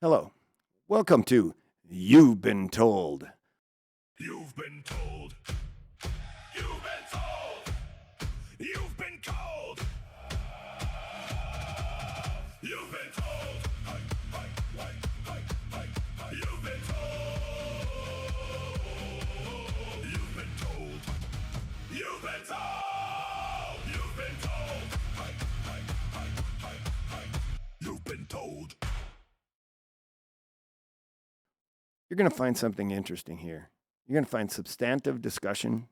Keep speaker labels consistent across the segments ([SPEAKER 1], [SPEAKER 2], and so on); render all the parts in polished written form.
[SPEAKER 1] Hello. Welcome to You've Been Told.
[SPEAKER 2] You've been told. You've been told. You've been told. You've been told. You've been told. You've been told. You've been told. You've been told. You've been told.
[SPEAKER 1] You're going to find something interesting here. You're going to find substantive discussion.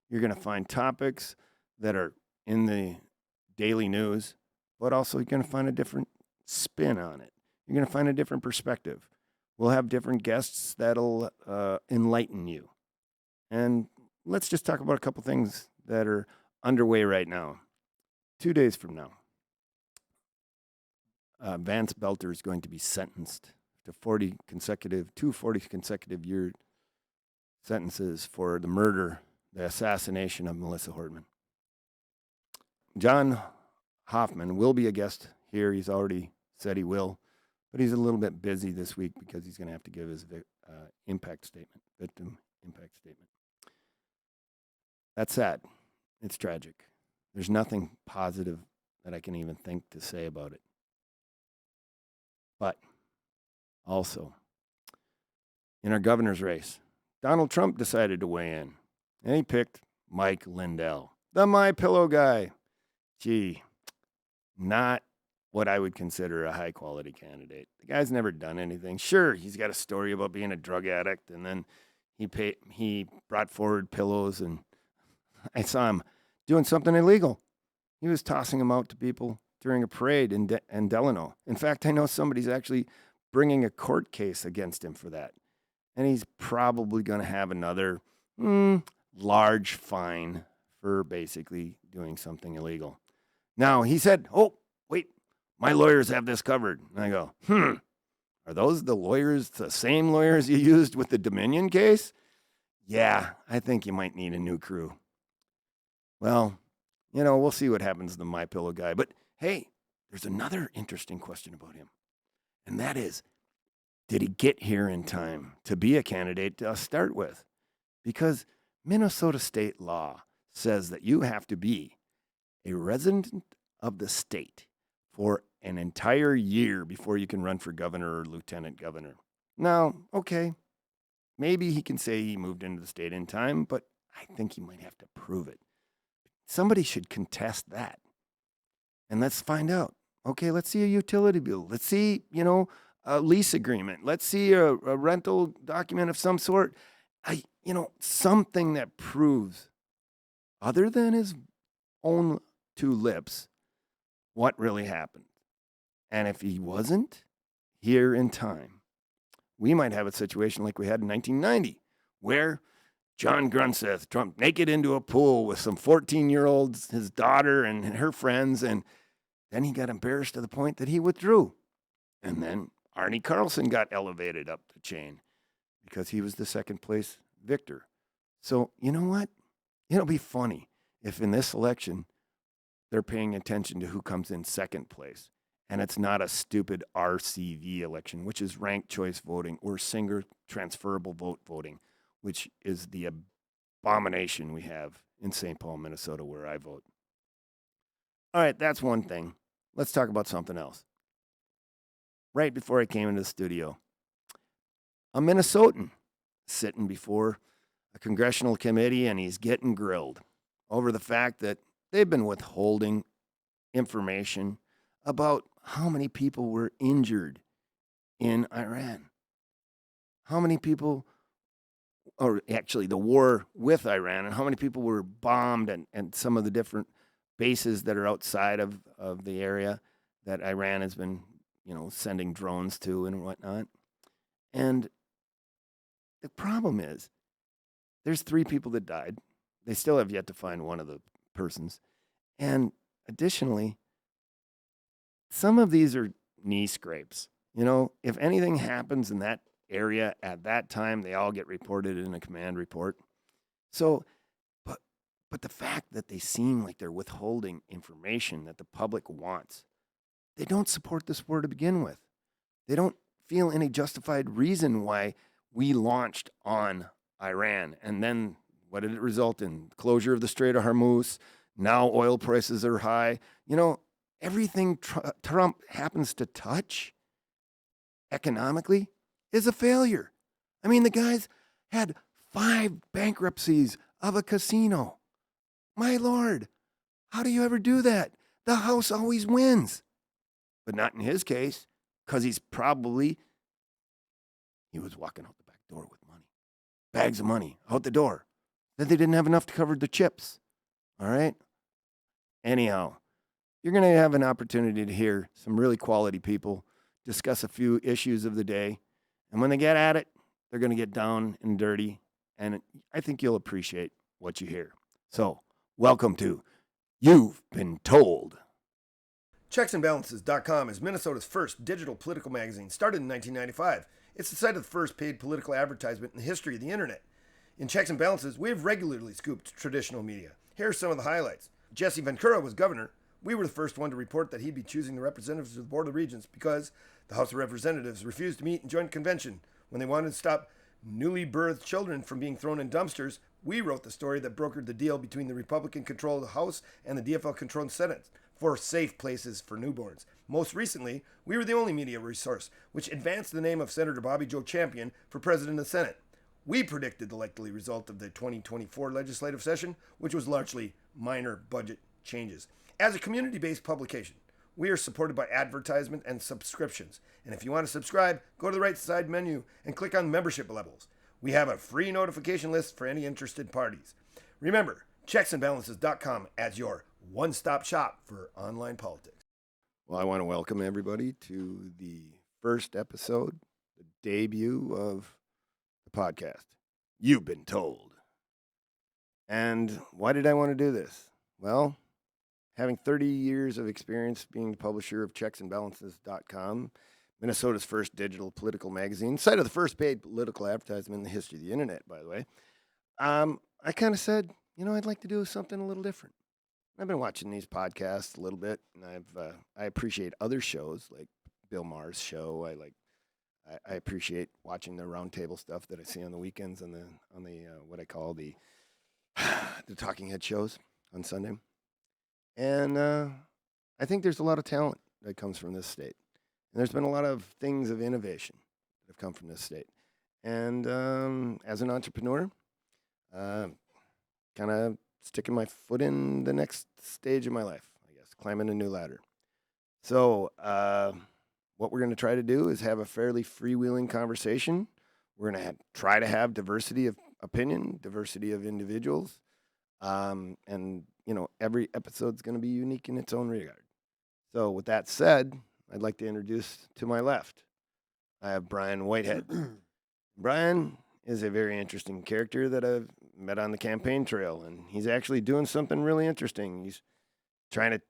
[SPEAKER 1] You're going to find topics that are in the daily news, but also you're going to find a different spin on it. You're going to find a different perspective. We'll have different guests that'll enlighten you. And let's just talk about a couple things that are underway right now. 2 days from now, Vance Belter is going to be sentenced to 40 consecutive year sentences for the murder, the assassination of Melissa Hortman. John Hoffman will be a guest here. He's already said he will, but he's a little bit busy this week because he's going to have to give his victim impact statement. That's sad. It's tragic. There's nothing positive that I can even think to say about it. But also, in our governor's race, Donald Trump decided to weigh in, and he picked Mike Lindell, the My Pillow guy. Gee, not what I would consider a high-quality candidate. The guy's never done anything. Sure, he's got a story about being a drug addict, and then he brought forward pillows, and I saw him doing something illegal. He was tossing them out to people during a parade in Delano. In fact, I know somebody's actually bringing a court case against him for that. And he's probably going to have another large fine for basically doing something illegal. Now, he said, oh, wait, my lawyers have this covered. And I go, are those the same lawyers you used with the Dominion case? Yeah, I think you might need a new crew. Well, we'll see what happens to the My Pillow guy. But hey, there's another interesting question about him. And that is, did he get here in time to be a candidate to start with? Because Minnesota state law says that you have to be a resident of the state for an entire year before you can run for governor or lieutenant governor. Now, okay, maybe he can say he moved into the state in time, but I think he might have to prove it. Somebody should contest that. And let's find out. Okay, let's see a utility bill. Let's see, a lease agreement. Let's see a rental document of some sort. Something that proves, other than his own two lips, what really happened. And if he wasn't here in time, we might have a situation like we had in 1990, where John Grunseth jumped naked into a pool with some 14-year-olds, his daughter and her friends, and then he got embarrassed to the point that he withdrew. And then Arnie Carlson got elevated up the chain because he was the second place victor. So, you know what? It'll be funny if in this election they're paying attention to who comes in second place. And it's not a stupid RCV election, which is ranked choice voting or single transferable vote voting, which is the abomination we have in St. Paul, Minnesota, where I vote. All right, that's one thing. Let's talk about something else. Right before I came into the studio, a Minnesotan sitting before a congressional committee, and he's getting grilled over the fact that they've been withholding information about how many people were injured in Iran. How many people, or actually the war with Iran, and how many people were bombed and some of the different bases that are outside of the area that Iran has been, sending drones to and whatnot. And the problem is, there's 3 people that died. They still have yet to find one of the persons. And additionally, some of these are knee scrapes. If anything happens in that area at that time, they all get reported in a command report. So, but the fact that they seem like they're withholding information that the public wants, they don't support this war to begin with. They don't feel any justified reason why we launched on Iran. And then what did it result in? Closure of the Strait of Hormuz. Now oil prices are high. Everything Trump happens to touch economically is a failure. I mean, the guy's had 5 bankruptcies of a casino. My Lord, how do you ever do that? The house always wins. But not in his case, because he was walking out the back door with money. Bags of money out the door. Then they didn't have enough to cover the chips. All right? Anyhow, you're going to have an opportunity to hear some really quality people discuss a few issues of the day. And when they get at it, they're going to get down and dirty. And I think you'll appreciate what you hear. So, welcome to You've Been Told. Checksandbalances.com is Minnesota's first digital political magazine, started in 1995. It's the site of the first paid political advertisement in the history of the internet. In Checks and Balances, we have regularly scooped traditional media. Here are some of the highlights. Jesse Ventura was governor. We were the first one to report that he'd be choosing the representatives of the Board of Regents because the House of Representatives refused to meet in joint convention when they wanted to stop newly birthed children from being thrown in dumpsters. We wrote the story that brokered the deal between the Republican-controlled House and the DFL-controlled Senate for safe places for newborns. Most recently, we were the only media resource which advanced the name of Senator Bobby Joe Champion for President of the Senate. We predicted the likely result of the 2024 legislative session, which was largely minor budget changes. As a community-based publication, we are supported by advertisement and subscriptions. And if you want to subscribe, go to the right side menu and click on membership levels. We have a free notification list for any interested parties. Remember, checksandbalances.com as your one-stop shop for online politics. Well, I want to welcome everybody to the first episode, the debut of the podcast. You've Been Told. And why did I want to do this? Well, having 30 years of experience being the publisher of checksandbalances.com, Minnesota's first digital political magazine, site of the first paid political advertisement in the history of the internet, by the way, I kind of said, I'd like to do something a little different. I've been watching these podcasts a little bit, and I appreciate other shows like Bill Maher's show. I appreciate watching the roundtable stuff that I see on the weekends and on the what I call the talking head shows on Sunday. And I think there's a lot of talent that comes from this state. And there's been a lot of things of innovation that have come from this state. And as an entrepreneur, kind of sticking my foot in the next stage of my life, I guess, climbing a new ladder. So what we're going to try to do is have a fairly freewheeling conversation. We're going to try to have diversity of opinion, diversity of individuals. And, every episode's going to be unique in its own regard. So with that said, I'd like to introduce to my left, I have Bryan Whitehead. Bryan is a very interesting character that I've met on the campaign trail, and he's actually doing something really interesting. He's trying to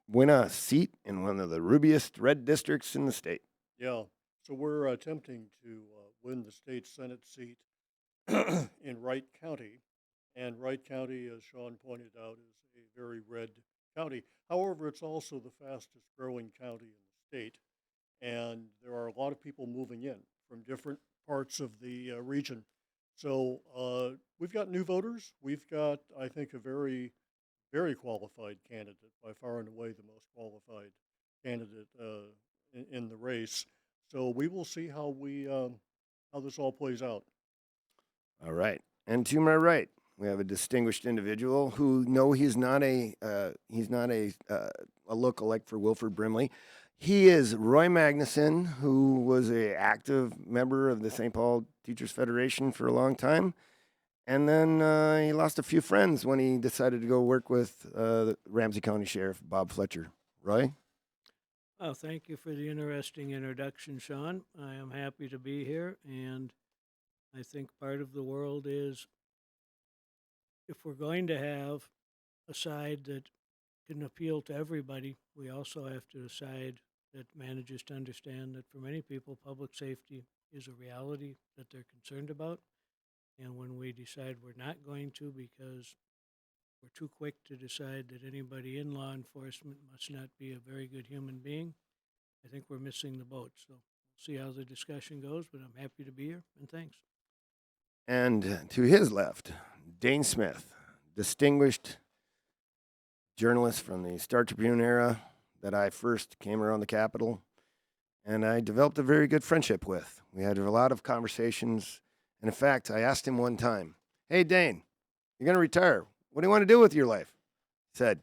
[SPEAKER 1] win a seat in one of the rubiest red districts in the state.
[SPEAKER 3] Yeah, so we're attempting to win the state Senate seat in Wright County. And Wright County, as Shawn pointed out, is a very red county. However, it's also the fastest growing county in the state. And there are a lot of people moving in from different parts of the region. So we've got new voters. We've got, I think, a very, very qualified candidate, by far and away the most qualified candidate in the race. So we will see how this all plays out.
[SPEAKER 1] All right. And to my right, we have a distinguished individual who, no, he's not a lookalike for Wilford Brimley. He is Roy Magnuson, who was an active member of the St. Paul Teachers Federation for a long time. And then he lost a few friends when he decided to go work with Ramsey County Sheriff Bob Fletcher. Roy?
[SPEAKER 4] Oh, thank you for the interesting introduction, Shawn. I am happy to be here, and I think part of the world is if we're going to have a side that can appeal to everybody, we also have to decide that manages to understand that for many people, public safety is a reality that they're concerned about. And when we decide we're not going to because we're too quick to decide that anybody in law enforcement must not be a very good human being, I think we're missing the boat. So we'll see how the discussion goes, but I'm happy to be here, and thanks.
[SPEAKER 1] And to his left, Dane Smith, distinguished journalist from the Star Tribune era that I first came around the Capitol, and I developed a very good friendship with. We had a lot of conversations, and in fact, I asked him one time, "Hey, Dane, you're going to retire. What do you want to do with your life?" He said,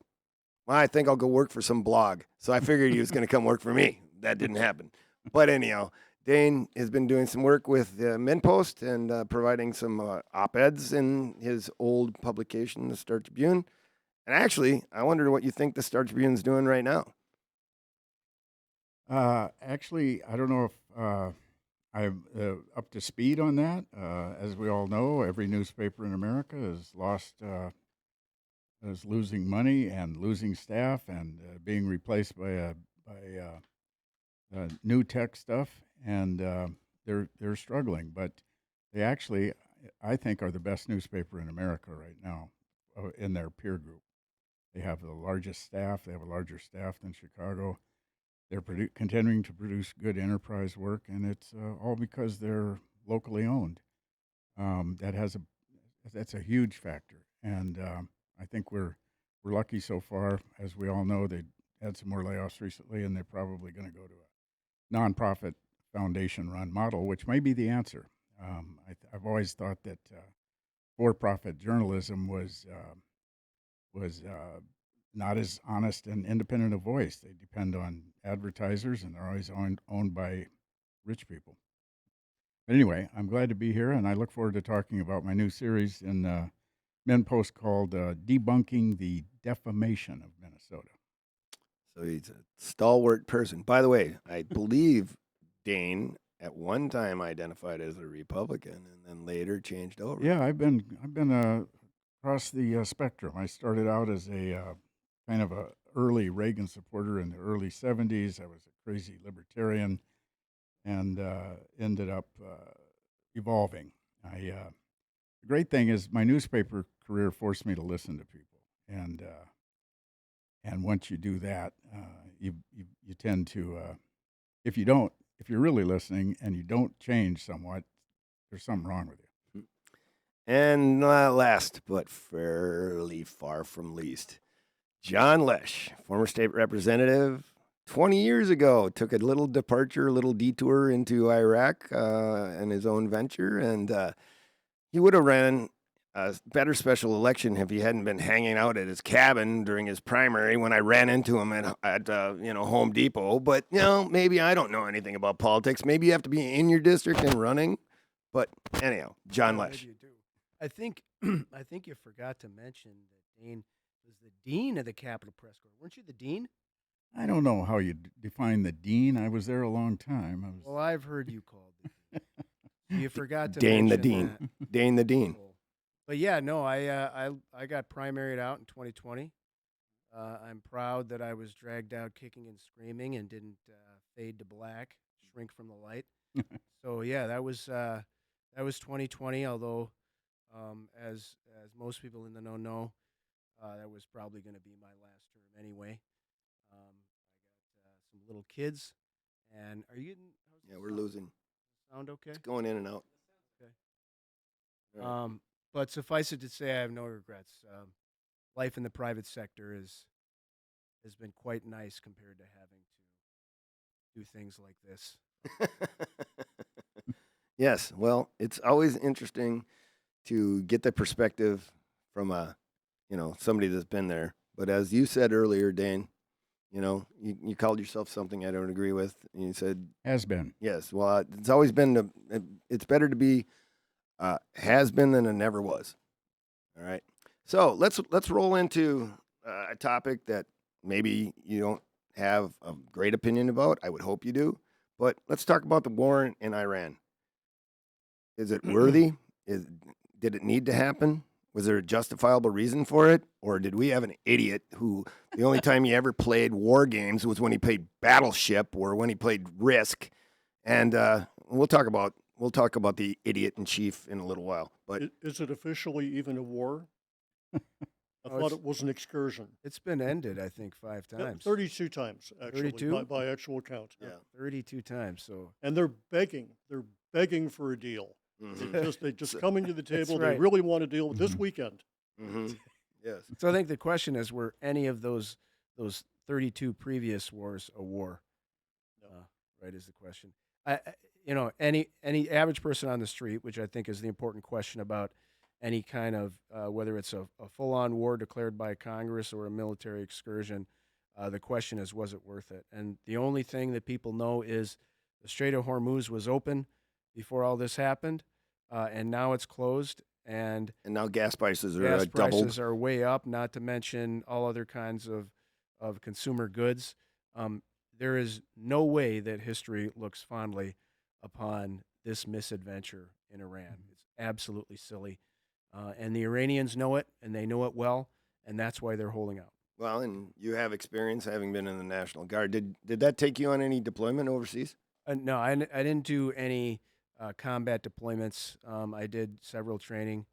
[SPEAKER 1] "Well, I think I'll go work for some blog." So I figured he was going to come work for me. That didn't happen. But anyhow, Dane has been doing some work with MinPost and providing some op-eds in his old publication, the Star Tribune. And actually, I wonder what you think the Star Tribune's doing right now.
[SPEAKER 5] Actually, I don't know if I'm up to speed on that. As we all know, every newspaper in America is losing money and losing staff and being replaced by new tech stuff, and they're struggling. But they actually, I think, are the best newspaper in America right now in their peer group. They have the largest staff. They have a larger staff than Chicago. They're continuing to produce good enterprise work, and it's all because they're locally owned. That's a huge factor, and I think we're lucky so far. As we all know, they had some more layoffs recently, and they're probably going to go to a nonprofit foundation-run model, which may be the answer. I've always thought that for-profit journalism was not as honest and independent a voice. They depend on advertisers, and they're always owned by rich people. But anyway, I'm glad to be here, and I look forward to talking about my new series in MinPost called Debunking the Defamation of Minnesota.
[SPEAKER 1] So he's a stalwart person. By the way, I believe Dane at one time identified as a Republican and then later changed over.
[SPEAKER 5] Yeah, I've been across the spectrum. I started out as a kind of a early Reagan supporter in the early 70s. I was a crazy libertarian and ended up evolving. The great thing is my newspaper career forced me to listen to people, and once you do that, you tend to if you're really listening and you don't change somewhat, there's something wrong with you.
[SPEAKER 1] And last but fairly far from least, John Lesch, former state representative, 20 years ago, took a little detour into Iraq in his own venture, and he would have ran a better special election if he hadn't been hanging out at his cabin during his primary when I ran into him at Home Depot. But, maybe I don't know anything about politics. Maybe you have to be in your district and running. But anyhow, John Lesch.
[SPEAKER 6] Maybe you do. I think you forgot to mention that Dane was the dean of the Capitol Press Corps. Weren't you the dean?
[SPEAKER 5] I don't know how you define the dean. I was there a long time.
[SPEAKER 6] Well, I've heard you called the dean. You forgot to
[SPEAKER 1] Dane the
[SPEAKER 6] mention
[SPEAKER 1] Dean.
[SPEAKER 6] that.
[SPEAKER 1] Dane the Dean.
[SPEAKER 6] Cool. But yeah, no, I got primaried out in 2020. I'm proud that I was dragged out kicking and screaming and didn't fade to black, shrink from the light. So yeah, that was 2020. Although, as most people in the know, that was probably going to be my last term anyway. I got some little kids, and are you getting?
[SPEAKER 1] Yeah, we're losing.
[SPEAKER 6] Sound okay?
[SPEAKER 1] It's going in and out.
[SPEAKER 6] Okay.
[SPEAKER 1] All right.
[SPEAKER 6] But suffice it to say, I have no regrets. Life in the private sector has been quite nice compared to having to do things like this.
[SPEAKER 1] Yes, well, it's always interesting to get the perspective from somebody that's been there. But as you said earlier, Dane, you called yourself something I don't agree with. And you said
[SPEAKER 5] Has been.
[SPEAKER 1] yes. Well, it's always been it's better to be has been than it never was. All right. So let's roll into a topic that maybe you don't have a great opinion about. I would hope you do. But let's talk about the war in Iran. Is it worthy? Did it need to happen? Was there a justifiable reason for it? Or did we have an idiot who the only time he ever played war games was when he played Battleship or when he played Risk? And we'll talk about the idiot in chief in a little while. But
[SPEAKER 3] Is it officially even a war? I
[SPEAKER 6] Oh,
[SPEAKER 3] thought it was an excursion.
[SPEAKER 6] It's been ended, I think, 5
[SPEAKER 3] Yeah,
[SPEAKER 6] times.
[SPEAKER 3] 32 times, actually,
[SPEAKER 6] 32?
[SPEAKER 3] by actual count.
[SPEAKER 1] Yeah.
[SPEAKER 6] 32 times. So
[SPEAKER 3] And they're begging for a deal.
[SPEAKER 1] Mhm.
[SPEAKER 3] They just coming to the
[SPEAKER 6] That's
[SPEAKER 3] table. They
[SPEAKER 6] right.
[SPEAKER 3] really want to deal with this
[SPEAKER 5] Mhm.
[SPEAKER 3] weekend.
[SPEAKER 1] Mhm. Yes.
[SPEAKER 6] So I think the question is, were any of those 32 previous wars a war?
[SPEAKER 3] No.
[SPEAKER 6] Right is the question. Any average person on the street, which I think is the important question about any kind of whether it's a full on war declared by Congress or a military excursion, the question is, was it worth it? And the only thing that people know is the Strait of Hormuz was open before all this happened, and now it's closed, and
[SPEAKER 1] And now gas prices are
[SPEAKER 6] gas
[SPEAKER 1] doubled.
[SPEAKER 6] prices are way up, not to mention all other kinds of consumer goods. There is no way that history looks fondly upon this misadventure in Iran. It's absolutely silly. And the Iranians know it, and they know it well, and that's why they're holding out.
[SPEAKER 1] Well, and you have experience having been in the National Guard. Did that take you on any deployment overseas?
[SPEAKER 6] No, I didn't do any combat deployments. I did several training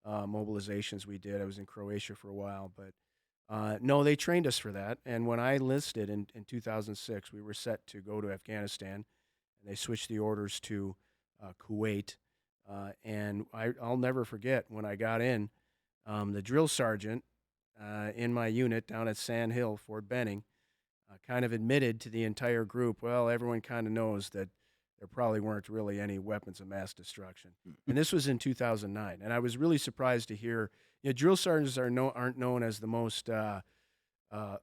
[SPEAKER 6] mobilizations we did. I was in Croatia for a while, but no, they trained us for that. And when I enlisted in 2006, we were set to go to Afghanistan, and they switched the orders to Kuwait. I'll never forget when I got in, the drill sergeant in my unit down at Sand Hill, Fort Benning, kind of admitted to the entire group, well, everyone kind of knows that there probably weren't really any weapons of mass destruction. And this was in 2009. And I was really surprised to hear, drill sergeants aren't known as the most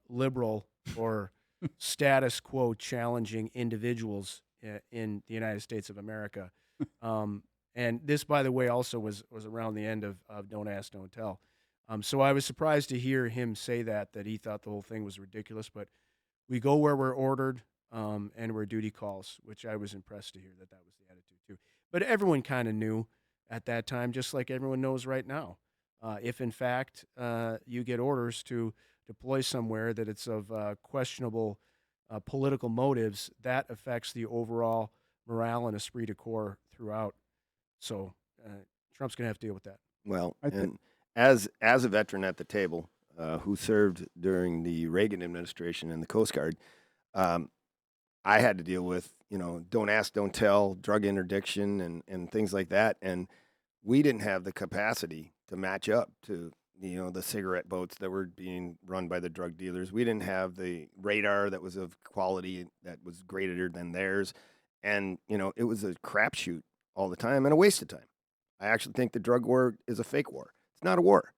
[SPEAKER 6] liberal or status quo challenging individuals in the United States of America. And this, by the way, also was around the end of Don't Ask, Don't Tell. So I was surprised to hear him say that he thought the whole thing was ridiculous. But we go where we're ordered, and where duty calls, which I was impressed to hear that was the attitude too. But everyone kind of knew at that time, just like everyone knows right now. If in fact you get orders to deploy somewhere that it's of questionable political motives, that affects the overall morale and esprit de corps throughout. So Trump's going to have to deal with that.
[SPEAKER 1] Well,
[SPEAKER 5] I think-
[SPEAKER 1] and as a veteran at the table who served during the Reagan administration in the Coast Guard, I had to deal with, don't ask, don't tell, drug interdiction and things like that. And we didn't have the capacity to match up to, the cigarette boats that were being run by the drug dealers. We didn't have the radar that was of quality that was greater than theirs. And, it was a crapshoot all the time and a waste of time. I actually think the drug war is a fake war. It's not a war.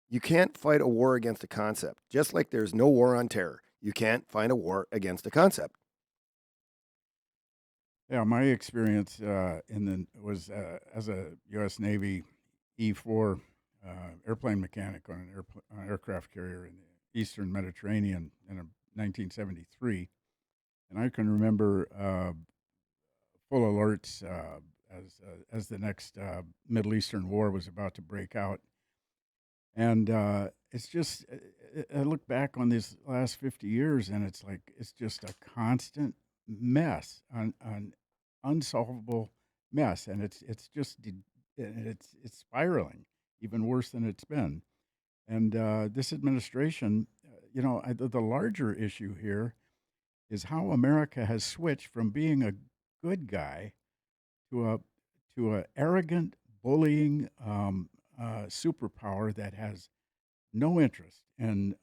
[SPEAKER 1] You can't fight a war against a concept. Just like there's no war on terror. You can't fight a war against a concept.
[SPEAKER 5] Yeah, my experience was as a U.S. Navy E-4 airplane mechanic on an aircraft carrier in the Eastern Mediterranean in 1973, and I can remember full alerts as the next Middle Eastern war was about to break out, and it's just I look back on these last 50 years, and it's like it's just a constant mess on unsolvable mess, and it's just it's spiraling even worse than it's been. And this administration, the larger issue here is how America has switched from being a good guy to a arrogant, bullying superpower that has no interest in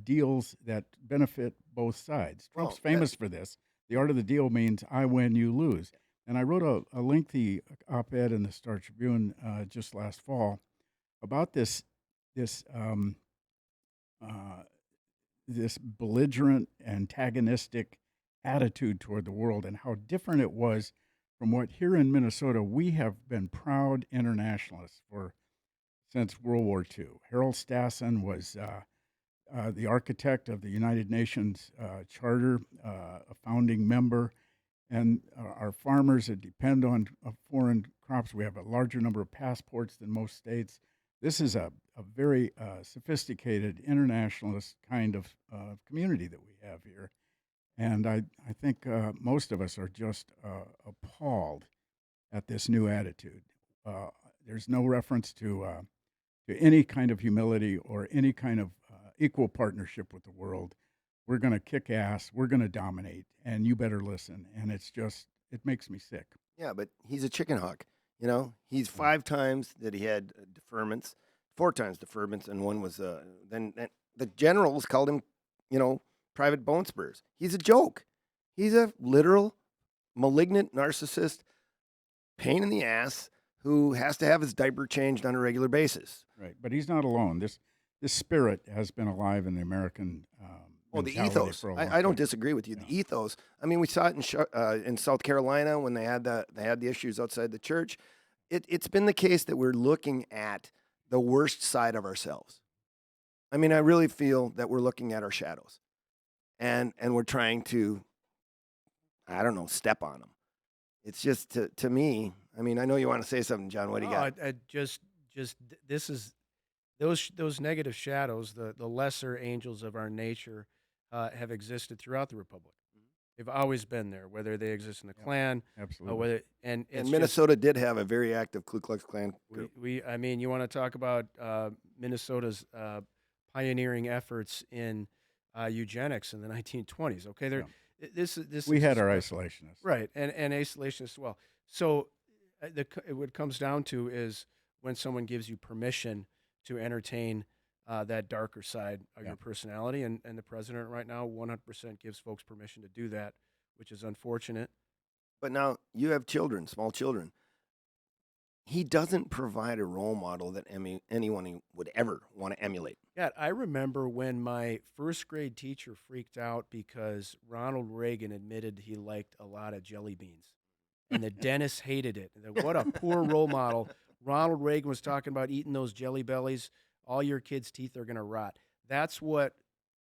[SPEAKER 5] deals that benefit both sides. Trump's
[SPEAKER 1] Well,
[SPEAKER 5] famous for this. The art of the deal means I win, you lose. And I wrote a lengthy op-ed in the Star Tribune just last fall about this uh, this belligerent, antagonistic attitude toward the world, and how different it was from what here in Minnesota we have been proud internationalists for since World War II. Harold Stassen was the architect of the United Nations Charter, a founding member, and our farmers that depend on foreign crops. We have a larger number of passports than most states. This is a very sophisticated internationalist kind of community that we have here. And I think most of us are just appalled at this new attitude. There's no reference to to any kind of humility or any kind of equal partnership with the world. We're going to kick ass. We're going to dominate, and you better listen. And it makes me sick.
[SPEAKER 1] Yeah, but he's a chicken hawk. You know, he's 5 times that he had deferments, 4 times deferments, and one was then the generals called him, private bone spurs. He's a joke. He's a literal malignant narcissist, pain in the ass who has to have his diaper changed on a regular basis.
[SPEAKER 5] Right, but he's not alone. This spirit has been alive in the American.
[SPEAKER 1] Well, the
[SPEAKER 5] mentality
[SPEAKER 1] ethos.
[SPEAKER 5] for a long
[SPEAKER 1] I don't
[SPEAKER 5] time.
[SPEAKER 1] disagree with you.
[SPEAKER 5] Yeah.
[SPEAKER 1] The ethos. I mean, we saw it in South Carolina when they had the issues outside the church. It's been the case that we're looking at the worst side of ourselves. I mean, I really feel that we're looking at our shadows, and we're trying to, I don't know, step on them. It's just to me. I mean, I know you want to say something, John. What do you got?
[SPEAKER 6] I just this is those negative shadows, the lesser angels of our nature, have existed throughout the republic. They've always been there, whether they exist in the Klan,
[SPEAKER 5] Absolutely.
[SPEAKER 6] whether and
[SPEAKER 1] And
[SPEAKER 6] it's
[SPEAKER 1] Minnesota did have a very active Ku Klux Klan
[SPEAKER 6] Just,
[SPEAKER 1] group.
[SPEAKER 6] I mean, you want to talk about Minnesota's pioneering efforts in eugenics in the 1920s? Okay, there. This
[SPEAKER 5] We
[SPEAKER 6] is
[SPEAKER 5] had
[SPEAKER 6] just
[SPEAKER 5] our
[SPEAKER 6] special.
[SPEAKER 5] isolationists.
[SPEAKER 6] Right, and isolationists as well. So what it comes down to is when someone gives you permission to entertain that darker side of your personality, and the president right now 100% gives folks permission to do that, which is unfortunate.
[SPEAKER 1] But now you have children, small children. He doesn't provide a role model that anyone would ever want to emulate.
[SPEAKER 6] Yeah, I remember when my first grade teacher freaked out because Ronald Reagan admitted he liked a lot of jelly beans. And the dentist hated it. What a poor role model. Ronald Reagan was talking about eating those jelly bellies. All your kids' teeth are going to rot. That's what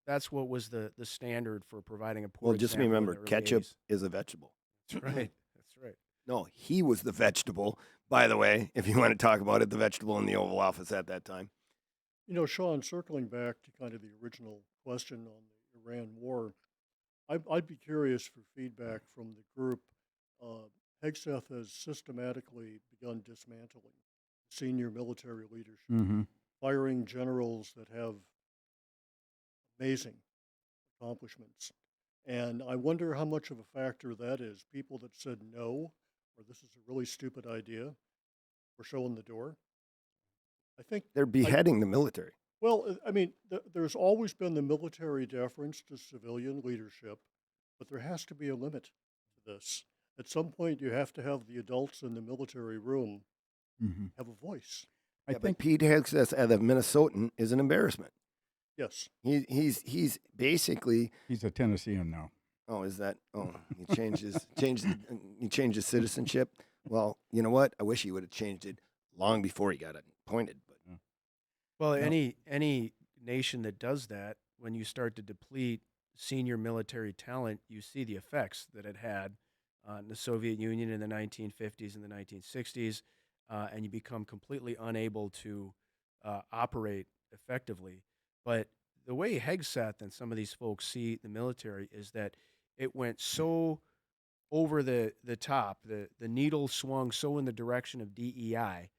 [SPEAKER 6] was the standard for providing a poor
[SPEAKER 1] Well, just
[SPEAKER 6] example in
[SPEAKER 1] remember,
[SPEAKER 6] the early
[SPEAKER 1] ketchup
[SPEAKER 6] 80s.
[SPEAKER 1] is a vegetable.
[SPEAKER 6] That's right. That's right.
[SPEAKER 1] No, he was the vegetable, by the way, if you want to talk about it, the vegetable in the Oval Office at that time.
[SPEAKER 3] Sean, circling back to kind of the original question on the Iran war, I'd be curious for feedback from the group. Hegseth has systematically begun dismantling senior military leadership,
[SPEAKER 5] Mm-hmm.
[SPEAKER 3] firing generals that have amazing accomplishments. And I wonder how much of a factor that is. People that said no, or this is a really stupid idea, were showing the door. I think
[SPEAKER 1] They're beheading the military.
[SPEAKER 3] Well, I mean, there's always been the military deference to civilian leadership, but there has to be a limit to this. At some point, you have to have the adults in the military room
[SPEAKER 5] Mm-hmm.
[SPEAKER 3] have a voice.
[SPEAKER 5] I
[SPEAKER 1] Yeah, but
[SPEAKER 5] think
[SPEAKER 1] Pete Hegseth as a Minnesotan is an embarrassment.
[SPEAKER 3] Yes.
[SPEAKER 1] He's basically.
[SPEAKER 5] he's a Tennessean now.
[SPEAKER 1] Oh, is that? Oh, he changed his citizenship. Well, you know what? I wish he would have changed it long before he got appointed. But
[SPEAKER 6] Well,
[SPEAKER 5] No.
[SPEAKER 6] any nation that does that, when you start to deplete senior military talent, you see the effects that it had in the Soviet Union in the 1950s and the 1960s, and you become completely unable to operate effectively. But the way Hegseth and some of these folks see the military is that it went so over the top, the needle swung so in the direction of DEI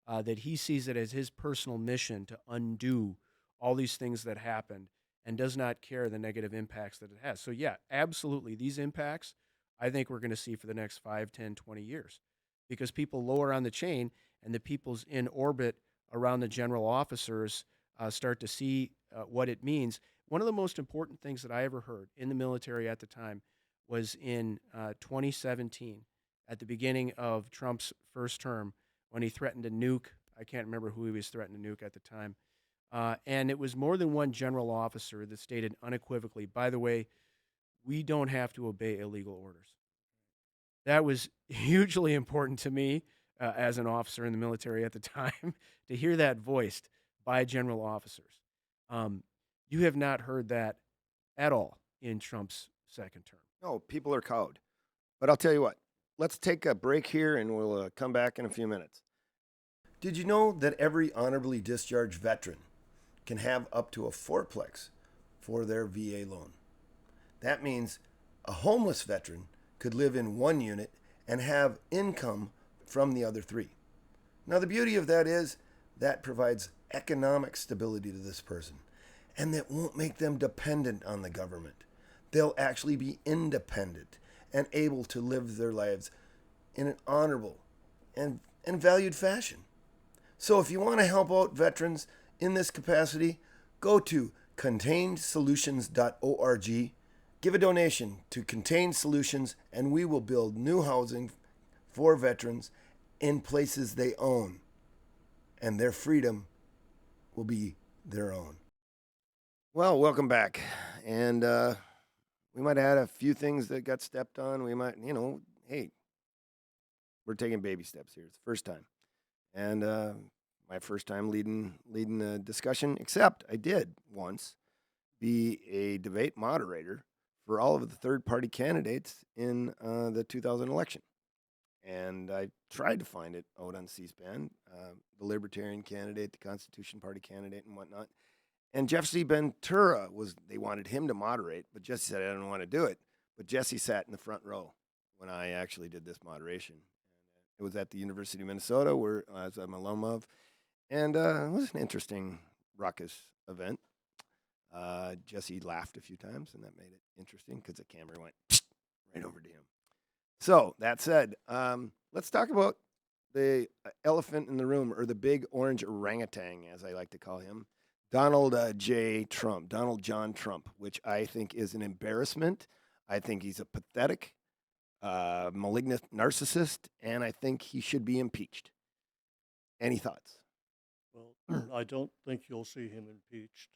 [SPEAKER 6] that he sees it as his personal mission to undo all these things that happened and does not care the negative impacts that it has. So, yeah, absolutely. These impacts, I think we're going to see for the next 5, 10, 20 years because people lower on the chain and the people's in orbit around the general officers start to see what it means. One of the most important things that I ever heard in the military at the time was in 2017, at the beginning of Trump's first term, when he threatened to nuke. I can't remember who he was threatening to nuke at the time. And it was more than one general officer that stated unequivocally, by the way, we don't have to obey illegal orders. That was hugely important to me as an officer in the military at the time to hear that voiced by general officers. You have not heard that at all in Trump's second term.
[SPEAKER 1] no, people are cowed. But I'll tell you what. Let's take a break here, and we'll come back in a few minutes. Did you know that every honorably discharged veteran can have up to a fourplex for their VA loan? That means a homeless veteran could live in one unit and have income from the other 3. Now, the beauty of that is that provides economic stability to this person, and that won't make them dependent on the government. They'll actually be independent and able to live their lives in an honorable and valued fashion. So if you want to help out veterans in this capacity, go to containedsolutions.org, give a donation to Contained Solutions, and we will build new housing for veterans in places they own, and their freedom will be their own. Well, welcome back. And we might have had a few things that got stepped on. We might, hey, we're taking baby steps here. It's the first time. And my first time leading a discussion, except I did once be a debate moderator for all of the third-party candidates in the 2000 election. And I tried to find it out on C-SPAN, the Libertarian candidate, the Constitution Party candidate, and whatnot. And Jesse Ventura they wanted him to moderate, but Jesse said, I don't want to do it. But Jesse sat in the front row when I actually did this moderation. It was at the University of Minnesota, where as I'm an alum of. And it was an interesting, raucous event. Jesse laughed a few times, and that made it interesting because the camera went right over to him. So, that said, let's talk about the elephant in the room, or the big orange orangutan, as I like to call him, Donald John Trump, which I think is an embarrassment. I think he's a pathetic, malignant narcissist, and I think he should be impeached. Any thoughts?
[SPEAKER 3] Well, I don't think you'll see him impeached.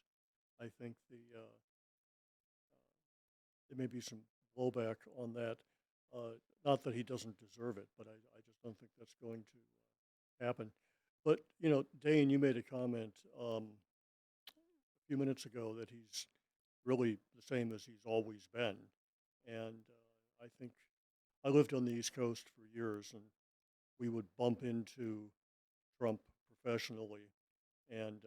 [SPEAKER 3] I think there may be some blowback on that. Not that he doesn't deserve it, but I just don't think that's going to happen. But, Dane, you made a comment a few minutes ago that he's really the same as he's always been. And I think I lived on the East Coast for years, and we would bump into Trump professionally. And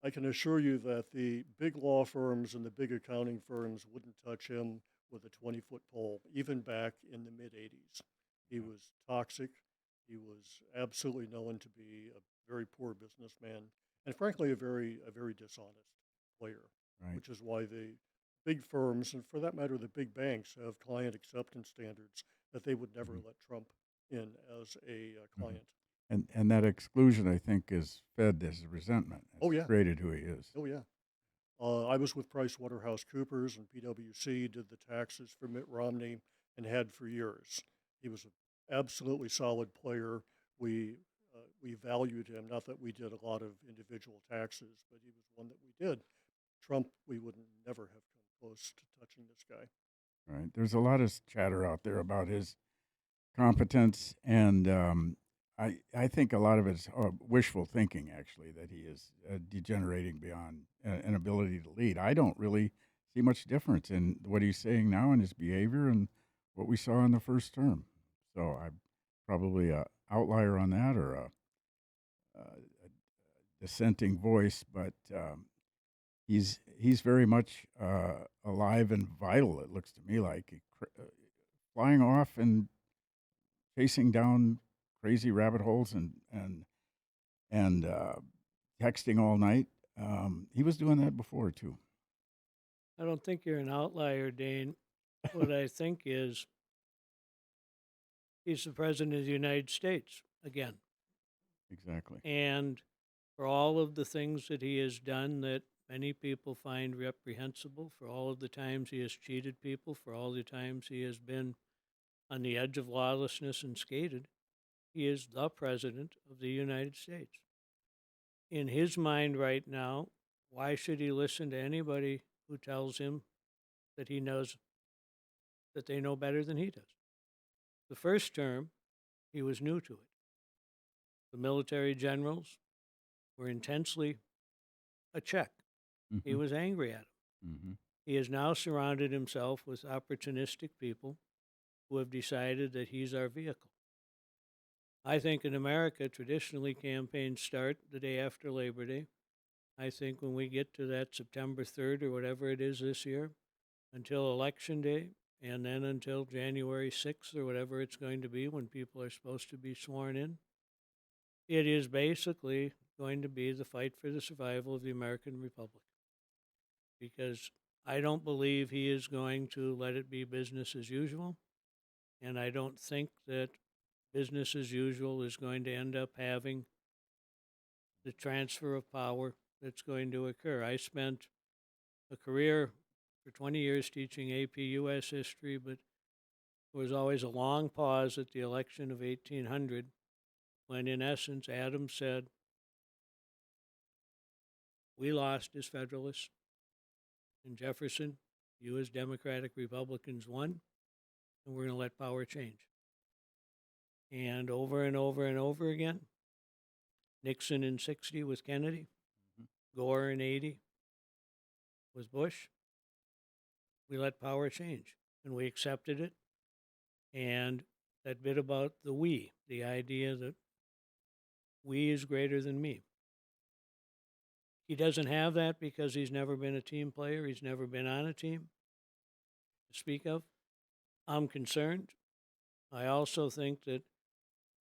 [SPEAKER 3] I can assure you that the big law firms and the big accounting firms wouldn't touch him with a 20-foot pole, even back in the mid-'80s. He was toxic. He was absolutely known to be a very poor businessman, and frankly, a very dishonest player.
[SPEAKER 5] Right.
[SPEAKER 3] Which is why the big firms, and for that matter, the big banks, have client acceptance standards that they would never let Trump in as a client.
[SPEAKER 5] And that exclusion, I think, is fed as resentment. It's
[SPEAKER 3] Oh, yeah.
[SPEAKER 5] created who he is.
[SPEAKER 3] Oh, yeah. I was with PricewaterhouseCoopers, and PwC did the taxes for Mitt Romney and had for years. He was an absolutely solid player. We valued him. Not that we did a lot of individual taxes, but he was one that we did. Trump, we would never have come close to touching this guy.
[SPEAKER 5] Right. There's a lot of chatter out there about his competence, and I think a lot of it's wishful thinking, actually, that he is degenerating beyond an ability to lead. I don't really see much difference in what he's saying now and his behavior and what we saw in the first term. So I'm probably an outlier on that, or a dissenting voice, but he's very much alive and vital. It looks to me like flying off and chasing down crazy rabbit holes and texting all night. He was doing that before too.
[SPEAKER 4] I don't think you're an outlier, Dane. What I think is he's the president of the United States again.
[SPEAKER 5] Exactly.
[SPEAKER 4] And for all of the things that he has done that many people find reprehensible, for all of the times he has cheated people, for all the times he has been on the edge of lawlessness and skated, he is the president of the United States. In his mind right now, why should he listen to anybody who tells him that he knows, that they know better than he does? The first term, he was new to it. The military generals were intensely a check. He was angry at him. He has now surrounded himself with opportunistic people who have decided that he's our vehicle. I think in America, traditionally, campaigns start the day after Labor Day. I think when we get to that September 3rd or whatever it is this year, until Election Day, and then until January 6th or whatever it's going to be when people are supposed to be sworn in, it is basically going to be the fight for the survival of the American Republic. Because I don't believe he is going to let it be business as usual. And I don't think that business as usual is going to end up having the transfer of power that's going to occur. I spent a career for 20 years teaching AP U.S. history, but there was always a long pause at the election of 1800 when, in essence, Adams said, we lost as Federalists, and Jefferson, you as Democratic Republicans won, and we're going to let power change. And over and over and over again, Nixon in 60 with Kennedy, Gore in 80 with Bush, we let power change, and we accepted it. And that bit about the we, the idea that we is greater than me. He doesn't have that because he's never been a team player. He's never been on a team to speak of. I'm concerned. I also think that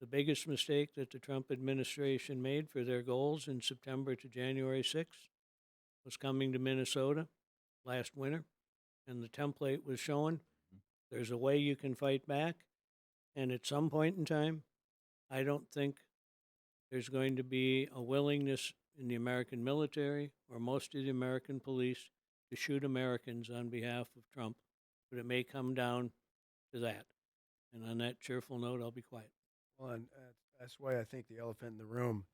[SPEAKER 4] the biggest mistake that the Trump administration made for their goals in September to January 6th was coming to Minnesota last winter, and the template was showing there's a way you can fight back, and at some point in time, I don't think there's going to be a willingness in the American military or most of the American police to shoot Americans on behalf of Trump, but it may come down to that. And on that cheerful note, I'll be quiet.
[SPEAKER 6] Well, and that's why I think the elephant in the room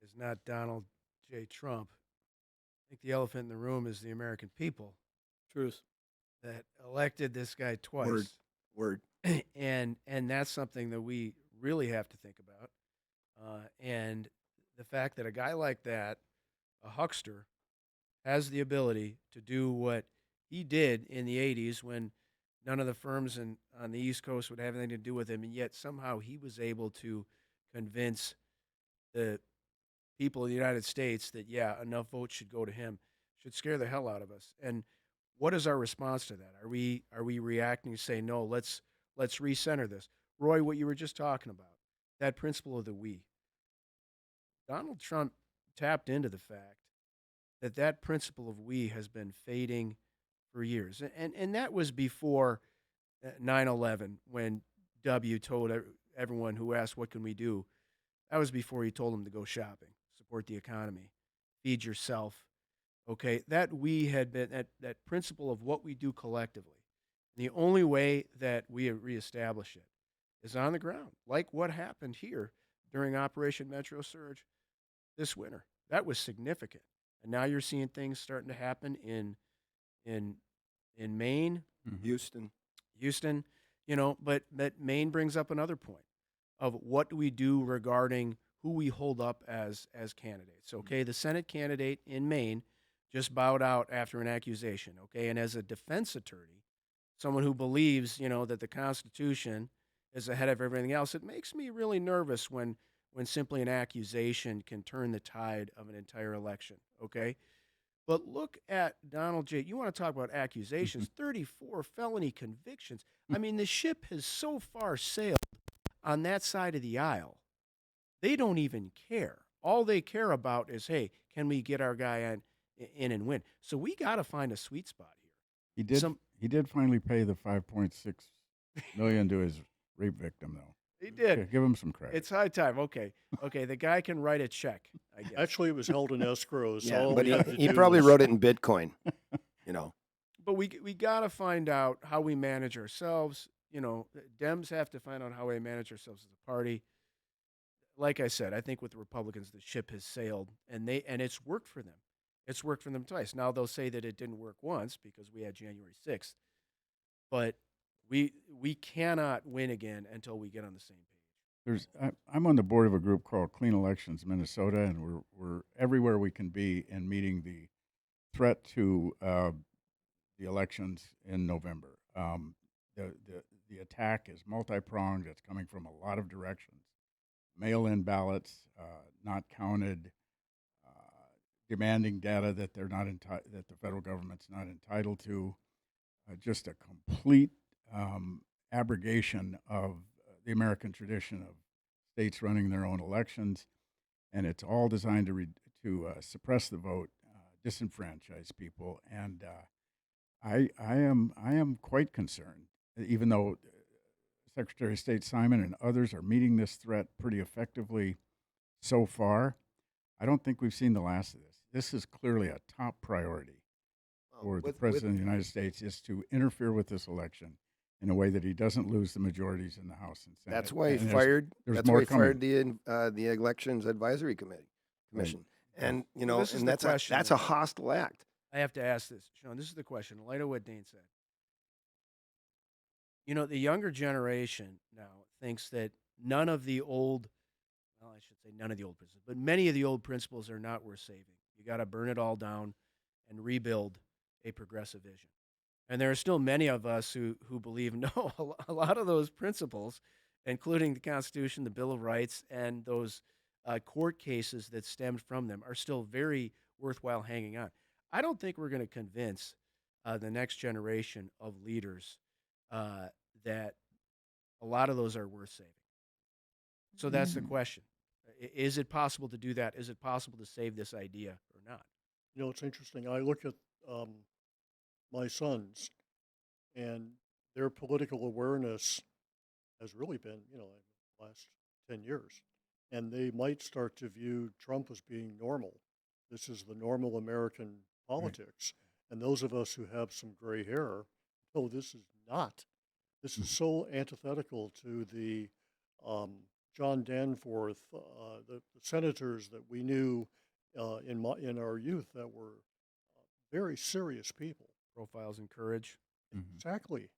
[SPEAKER 6] is not Donald J. Trump. I think the elephant in the room is the American people
[SPEAKER 4] Truth.
[SPEAKER 6] that elected this guy twice.
[SPEAKER 1] Word.
[SPEAKER 6] And that's something that we really have to think about. And the fact that a guy like that, a huckster, has the ability to do what he did in the 80s when none of the firms on the East Coast would have anything to do with him, and yet somehow he was able to convince the people of the United States that, yeah, enough votes should go to him, should scare the hell out of us. And what is our response to that? Are we reacting to say, no, let's recenter this? Roy, what you were just talking about, that principle of the we. Donald Trump tapped into the fact that that principle of we has been fading for years. And that was before 9/11 when W told everyone who asked, what can we do? That was before he told them to go shopping, support the economy, feed yourself. Okay, that we had been, that principle of what we do collectively. The only way that we reestablish it is on the ground, like what happened here during Operation Metro Surge this winter. That was significant. And now you're seeing things starting to happen in Maine,
[SPEAKER 1] Houston.
[SPEAKER 6] but Maine brings up another point of what do we do regarding who we hold up as candidates. Okay, the Senate candidate in Maine just bowed out after an accusation. Okay, and as a defense attorney, someone who believes that the Constitution is ahead of everything else, it makes me really nervous when simply an accusation can turn the tide of an entire election. Okay. But look at Donald J. You want to talk about accusations, 34 felony convictions. I mean, the ship has so far sailed on that side of the aisle. They don't even care. All they care about is, hey, can we get our guy in and win? So we got to find a sweet spot here.
[SPEAKER 5] He did finally pay the $5.6 million to his rape victim, though.
[SPEAKER 6] He did.
[SPEAKER 5] Yeah, give him some credit.
[SPEAKER 6] It's high time. Okay. The guy can write a check, I guess.
[SPEAKER 3] Actually, it was held in escrow. So
[SPEAKER 1] Yeah,
[SPEAKER 3] all
[SPEAKER 1] but
[SPEAKER 3] we had to
[SPEAKER 1] he
[SPEAKER 3] do
[SPEAKER 1] probably
[SPEAKER 3] was-
[SPEAKER 1] wrote it in Bitcoin.
[SPEAKER 6] But we got to find out how we manage ourselves. Dems have to find out how we manage ourselves as a party. Like I said, I think with the Republicans, the ship has sailed, and it's worked for them. It's worked for them twice. Now they'll say that it didn't work once because we had January 6th. But we cannot win again until we get on the same page.
[SPEAKER 5] I'm on the board of a group called Clean Elections Minnesota, and we're everywhere we can be in meeting the threat to the elections in November. The attack is multi-pronged. It's coming from a lot of directions. Mail-in ballots, not counted, demanding data that that the federal government's not entitled to. Just a complete abrogation of the American tradition of states running their own elections, and it's all designed to suppress the vote, disenfranchise people, and I am quite concerned, even though Secretary of State Simon and others are meeting this threat pretty effectively so far. I don't think we've seen the last of this. This is clearly a top priority for the President of the United States, is to interfere with this election in a way that he doesn't lose the majorities in the House and Senate.
[SPEAKER 1] That's why he
[SPEAKER 5] And
[SPEAKER 1] fired.
[SPEAKER 5] there's
[SPEAKER 1] That's
[SPEAKER 5] more
[SPEAKER 1] why he
[SPEAKER 5] coming.
[SPEAKER 1] fired the Elections Advisory Commission. And you
[SPEAKER 6] Well,
[SPEAKER 1] know,
[SPEAKER 6] this is
[SPEAKER 1] and
[SPEAKER 6] the
[SPEAKER 1] that's
[SPEAKER 6] question
[SPEAKER 1] that's
[SPEAKER 6] that-
[SPEAKER 1] a hostile act.
[SPEAKER 6] I have to ask this, Sean. This is the question. In light of what Dane said, the younger generation now thinks that none of the old, well, I should say none of the old principles, but many of the old principles are not worth saving. You got to burn it all down and rebuild a progressive vision. And there are still many of us who believe, no, a lot of those principles, including the Constitution, the Bill of Rights, and those court cases that stemmed from them, are still very worthwhile hanging on. I don't think we're going to convince the next generation of leaders that a lot of those are worth saving. So that's the question. Is it possible to do that? Is it possible to save this idea or not?
[SPEAKER 3] You know, it's interesting. I look at my sons, and their political awareness has really been, in the last 10 years. And they might start to view Trump as being normal. This is the normal American politics. And those of us who have some gray hair, no, this is not. This is so antithetical to the John Danforth, the senators that we knew in our youth that were very serious people.
[SPEAKER 6] Profiles and courage.
[SPEAKER 3] Exactly.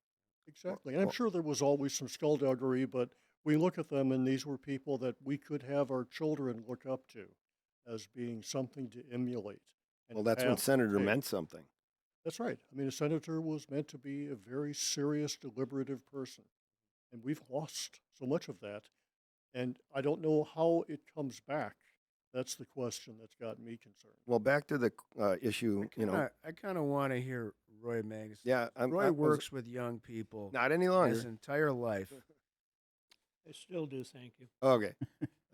[SPEAKER 3] And I'm sure there was always some skullduggery, but we look at them and these were people that we could have our children look up to as being something to emulate. And
[SPEAKER 1] Well, that's when
[SPEAKER 3] path to
[SPEAKER 1] senator
[SPEAKER 3] take.
[SPEAKER 1] meant something.
[SPEAKER 3] That's right. I mean, a senator was meant to be a very serious, deliberative person. And we've lost so much of that. And I don't know how it comes back. That's the question that's got me concerned.
[SPEAKER 1] Well, back to the issue.
[SPEAKER 6] I kind of want to hear Roy Magnuson.
[SPEAKER 1] Yeah,
[SPEAKER 6] Roy works with young people
[SPEAKER 1] not any longer.
[SPEAKER 6] his entire life.
[SPEAKER 4] I still do, thank you.
[SPEAKER 1] Okay,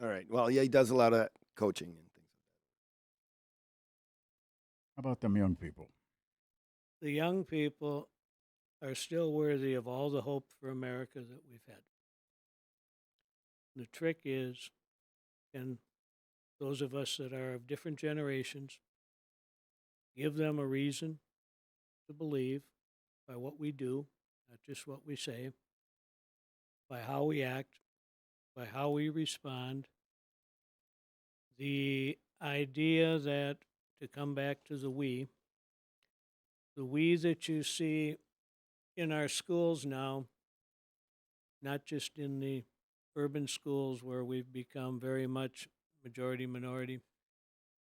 [SPEAKER 1] all right. Well, yeah, he does a lot of coaching and things.
[SPEAKER 5] How about them young people?
[SPEAKER 4] The young people are still worthy of all the hope for America that we've had. The trick is, can those of us that are of different generations give them a reason to believe by what we do, not just what we say, by how we act, by how we respond. The idea that, to come back to the we that you see in our schools now, not just in the urban schools where we've become very much majority minority,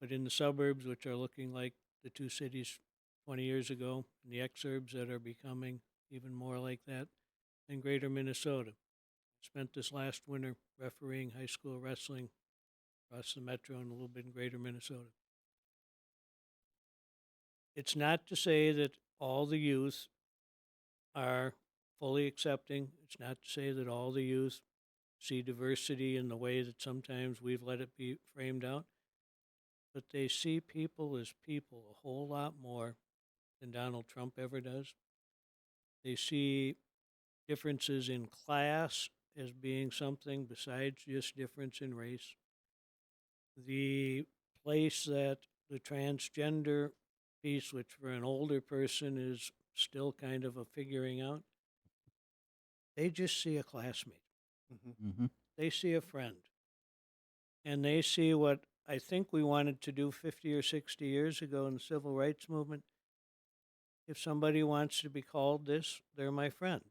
[SPEAKER 4] but in the suburbs, which are looking like the two cities 20 years ago, and the exurbs that are becoming even more like that, in greater Minnesota. Spent this last winter refereeing high school wrestling across the metro and a little bit in greater Minnesota. It's not to say that all the youth are fully accepting. It's not to say that all the youth see diversity in the way that sometimes we've let it be framed out. But they see people as people a whole lot more than Donald Trump ever does. They see differences in class as being something besides just difference in race. The place that the transgender piece, which for an older person is still kind of a figuring out, they just see a classmate. They see a friend. And they see what I think we wanted to do 50 or 60 years ago in the civil rights movement. If somebody wants to be called this, they're my friend.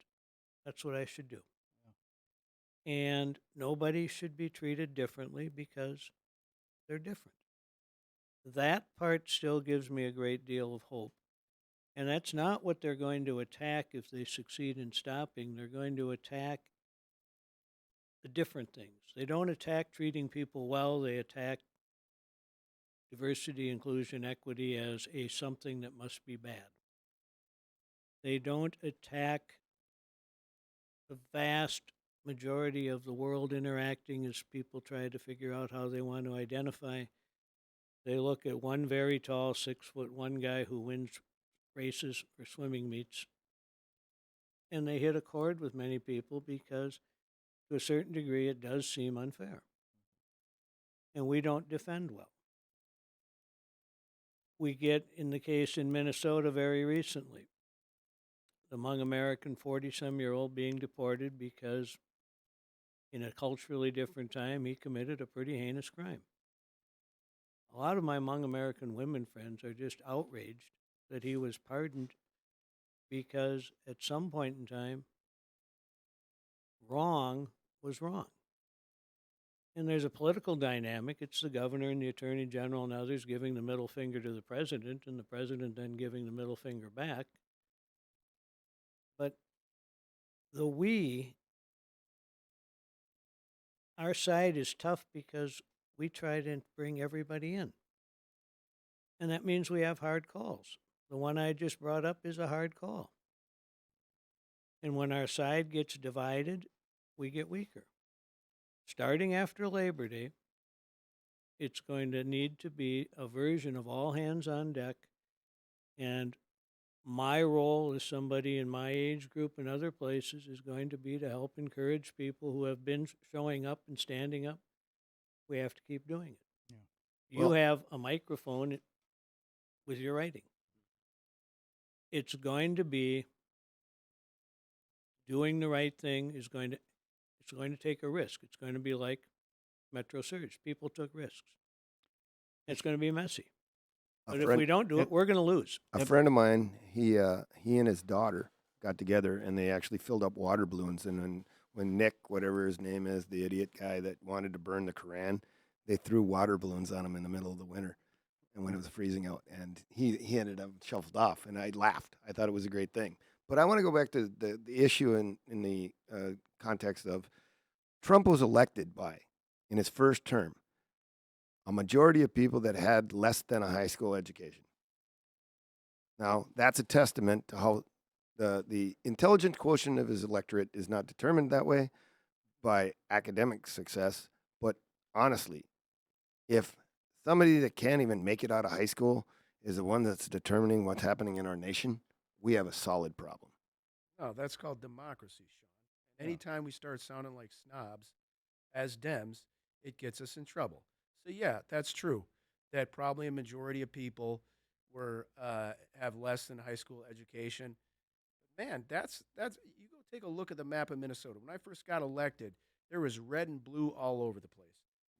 [SPEAKER 4] That's what I should do. And nobody should be treated differently because they're different. That part still gives me a great deal of hope. And that's not what they're going to attack if they succeed in stopping. They're going to attack the different things. They don't attack treating people well. They attack diversity, inclusion, equity as a something that must be bad. They don't attack the vast majority of the world interacting as people try to figure out how they want to identify. They look at one very tall 6'1" guy who wins races or swimming meets, and they hit a chord with many people because, to a certain degree, it does seem unfair. And we don't defend well. We get, in the case in Minnesota very recently, the Hmong American 40-some-year-old being deported because, in a culturally different time, he committed a pretty heinous crime. A lot of my Hmong American women friends are just outraged that he was pardoned because at some point in time, wrong was wrong. And there's a political dynamic. It's the governor and the attorney general and others giving the middle finger to the president, and the president then giving the middle finger back. But our side is tough because we try to bring everybody in. And that means we have hard calls. The one I just brought up is a hard call. And when our side gets divided, we get weaker. Starting after Labor Day, it's going to need to be a version of all hands on deck. And my role as somebody in my age group and other places is going to be to help encourage people who have been showing up and standing up. We have to keep doing it.
[SPEAKER 5] Yeah.
[SPEAKER 4] You have a microphone with your writing. It's going to be doing the right thing it's going to take a risk. It's going to be like Metro Surge. People took risks. It's going to be messy. But if we don't do it, we're going to lose.
[SPEAKER 1] A friend of mine, he and his daughter got together and they actually filled up water balloons. And when Nick, whatever his name is, the idiot guy that wanted to burn the Koran, they threw water balloons on him in the middle of the winter, and when it was freezing out, and he ended up shuffled off. And I laughed. I thought it was a great thing. But I want to go back to the issue in the context of Trump was elected by, in his first term, a majority of people that had less than a high school education. Now, that's a testament to how the intelligence quotient of his electorate is not determined that way by academic success, but honestly, if somebody that can't even make it out of high school is the one that's determining what's happening in our nation, we have a solid problem.
[SPEAKER 6] No, that's called democracy, Sean. Anytime we start sounding like snobs as Dems, it gets us in trouble. So yeah, that's true. That probably a majority of people have less than high school education. Man, that's you go take a look at the map of Minnesota. When I first got elected, there was red and blue all over the place.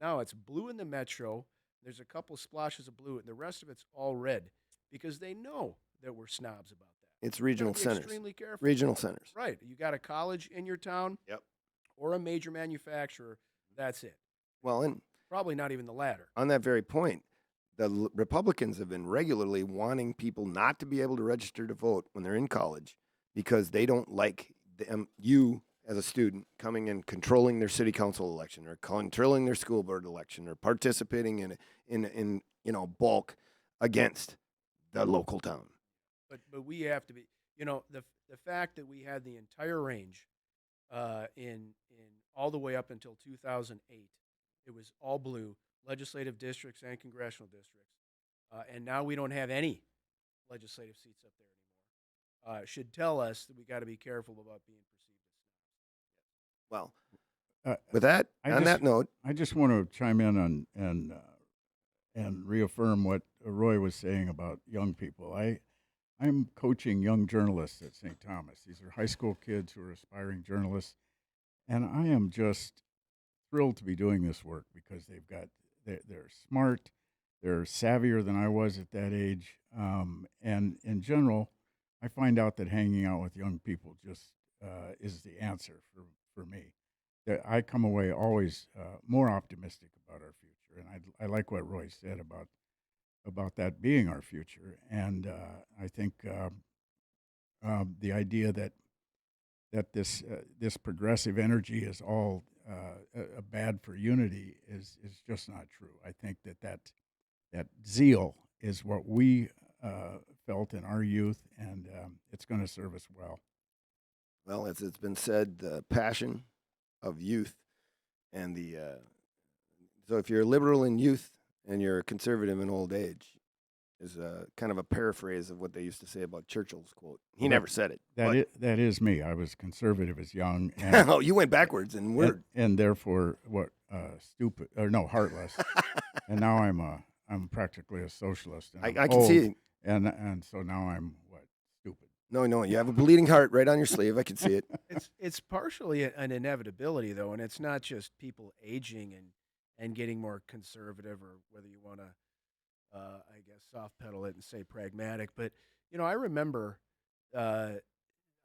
[SPEAKER 6] Now it's blue in the metro. There's a couple splashes of blue, and the rest of it's all red because they know that we're snobs about that.
[SPEAKER 1] It's regional
[SPEAKER 6] Be
[SPEAKER 1] centers.
[SPEAKER 6] extremely careful.
[SPEAKER 1] Regional centers.
[SPEAKER 6] Right. You got a college in your town.
[SPEAKER 1] Yep.
[SPEAKER 6] Or a major manufacturer. That's it.
[SPEAKER 1] Well, and
[SPEAKER 6] Probably not even the latter.
[SPEAKER 1] on that very point, the Republicans have been regularly wanting people not to be able to register to vote when they're in college because they don't like you as a student coming and controlling their city council election or controlling their school board election or participating in bulk against the local town.
[SPEAKER 6] But we have to be, the fact that we had the entire range in all the way up until 2008, it was all blue, legislative districts and congressional districts, and now we don't have any legislative seats up there anymore. Should tell us that we got to be careful about being perceived as snobs.
[SPEAKER 1] Well, with that, that note,
[SPEAKER 5] I just want to chime in and reaffirm what Roy was saying about young people. I'm coaching young journalists at St. Thomas. These are high school kids who are aspiring journalists, and I am just thrilled to be doing this work because they're smart, they're savvier than I was at that age, and in general, I find out that hanging out with young people just is the answer for me. That I come away always more optimistic about our future, and I like what Roy said about that being our future, and I think the idea that this progressive energy is all bad for unity is just not true. I think that zeal is what we felt in our youth, and it's going to serve us well.
[SPEAKER 1] well, as it's been said, the passion of youth and so if you're a liberal in youth and you're a conservative in old age is kind of a paraphrase of what they used to say about Churchill's quote. He
[SPEAKER 5] Well,
[SPEAKER 1] never said it. but-
[SPEAKER 5] That is me. I was conservative as young, and
[SPEAKER 1] Oh, you went backwards in word.
[SPEAKER 5] and therefore stupid or no heartless. And now I'm practically a socialist. And
[SPEAKER 1] I
[SPEAKER 5] I'm
[SPEAKER 1] can see
[SPEAKER 5] old,
[SPEAKER 1] it.
[SPEAKER 5] and so now I'm stupid.
[SPEAKER 1] No, you have a bleeding heart right on your sleeve. I can see it.
[SPEAKER 6] It's partially an inevitability though, and it's not just people aging and getting more conservative, or whether you want to, I guess, soft pedal it and say pragmatic. But I remember in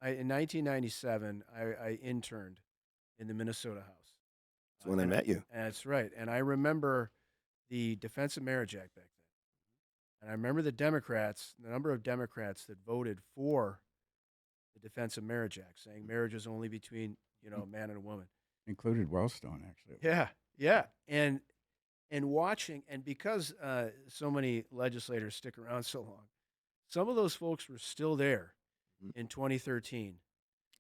[SPEAKER 6] 1997, I interned in the Minnesota House.
[SPEAKER 1] That's when I
[SPEAKER 6] And
[SPEAKER 1] met you.
[SPEAKER 6] That's right, and I remember the Defense of Marriage Act back then, and I remember the number of Democrats that voted for the Defense of Marriage Act, saying marriage is only between a man and a woman.
[SPEAKER 5] Included Wellstone, actually.
[SPEAKER 6] Yeah, and watching, and because so many legislators stick around so long, some of those folks were still there in 2013,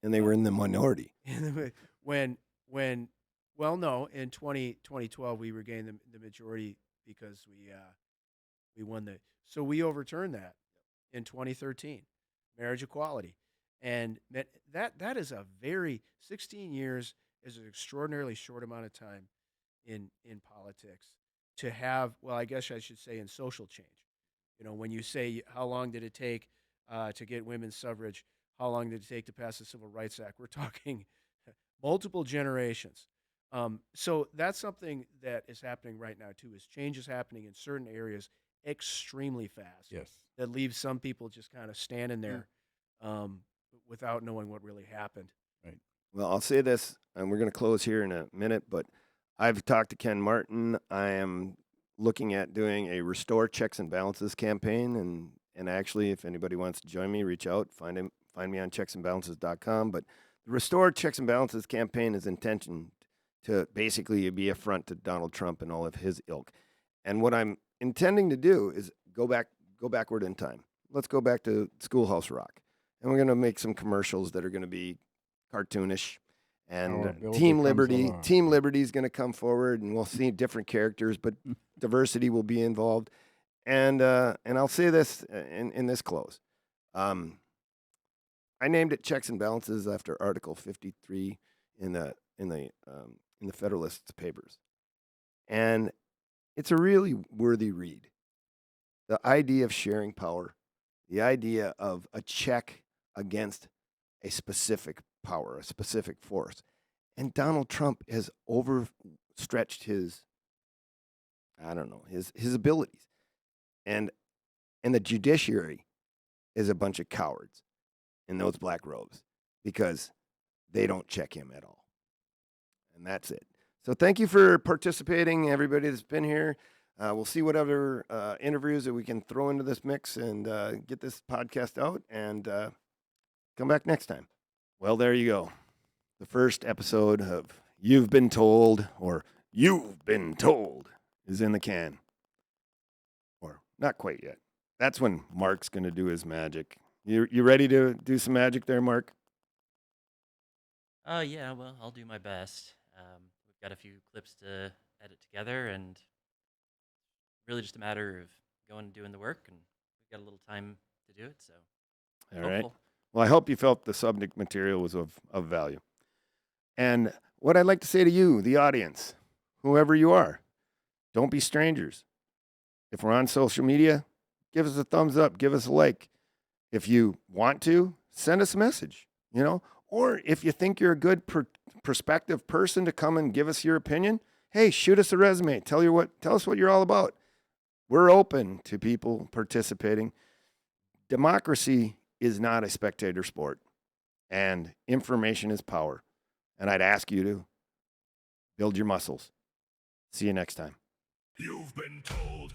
[SPEAKER 1] And they were in the minority.
[SPEAKER 6] when no, in 2012 we regained the majority because we won so we overturned that in 2013, marriage equality, and that is a very 16 years is an extraordinarily short amount of time in politics to have, well, I guess I should say in social change. When you say how long did it take to get women's suffrage, how long did it take to pass the Civil Rights Act, we're talking multiple generations. So that's something that is happening right now too. Is change is happening in certain areas extremely fast.
[SPEAKER 5] Yes.
[SPEAKER 6] That leaves some people just kind of standing there without knowing what really happened.
[SPEAKER 5] Right.
[SPEAKER 1] Well, I'll say this, and we're going to close here in a minute, but I've talked to Ken Martin. I am looking at doing a Restore Checks and Balances campaign, and actually, if anybody wants to join me, reach out. Find me on checksandbalances.com. But the Restore Checks and Balances campaign is intentioned to basically be a front to Donald Trump and all of his ilk. And what I'm intending to do is go backward in time. Let's go back to Schoolhouse Rock, and we're going to make some commercials that are going to be cartoonish. And Team Liberty is going to come forward, and we'll see different characters, but diversity will be involved. And I'll say this in this close. I named it Checks and Balances after Article 53 in the Federalist Papers, and it's a really worthy read. The idea of sharing power, the idea of a check against a specific power, a specific force. And Donald Trump has overstretched his abilities. And the judiciary is a bunch of cowards in those black robes because they don't check him at all. And that's it. So thank you for participating, everybody that's been here. We'll see what other interviews that we can throw into this mix and get this podcast out, and come back next time. Well, there you go. The first episode of You've Been Told, or You've Been Told, is in the can. Or not quite yet. That's when Mark's going to do his magic. You ready to do some magic there, Mark?
[SPEAKER 7] Yeah, well, I'll do my best. We've got a few clips to edit together, and really just a matter of going and doing the work, and we've got a little time to do it, so
[SPEAKER 1] All right.
[SPEAKER 7] hopeful.
[SPEAKER 1] Well, I hope you felt the subject material was of value. And what I'd like to say to you, the audience, whoever you are, don't be strangers. If we're on social media, give us a thumbs up, give us a like. If you want to, send us a message, or if you think you're a good prospective person to come and give us your opinion, hey, shoot us a resume. Tell us what you're all about. We're open to people participating. Democracy is not a spectator sport, and information is power. And I'd ask you to build your muscles. See you next time.
[SPEAKER 2] You've been told.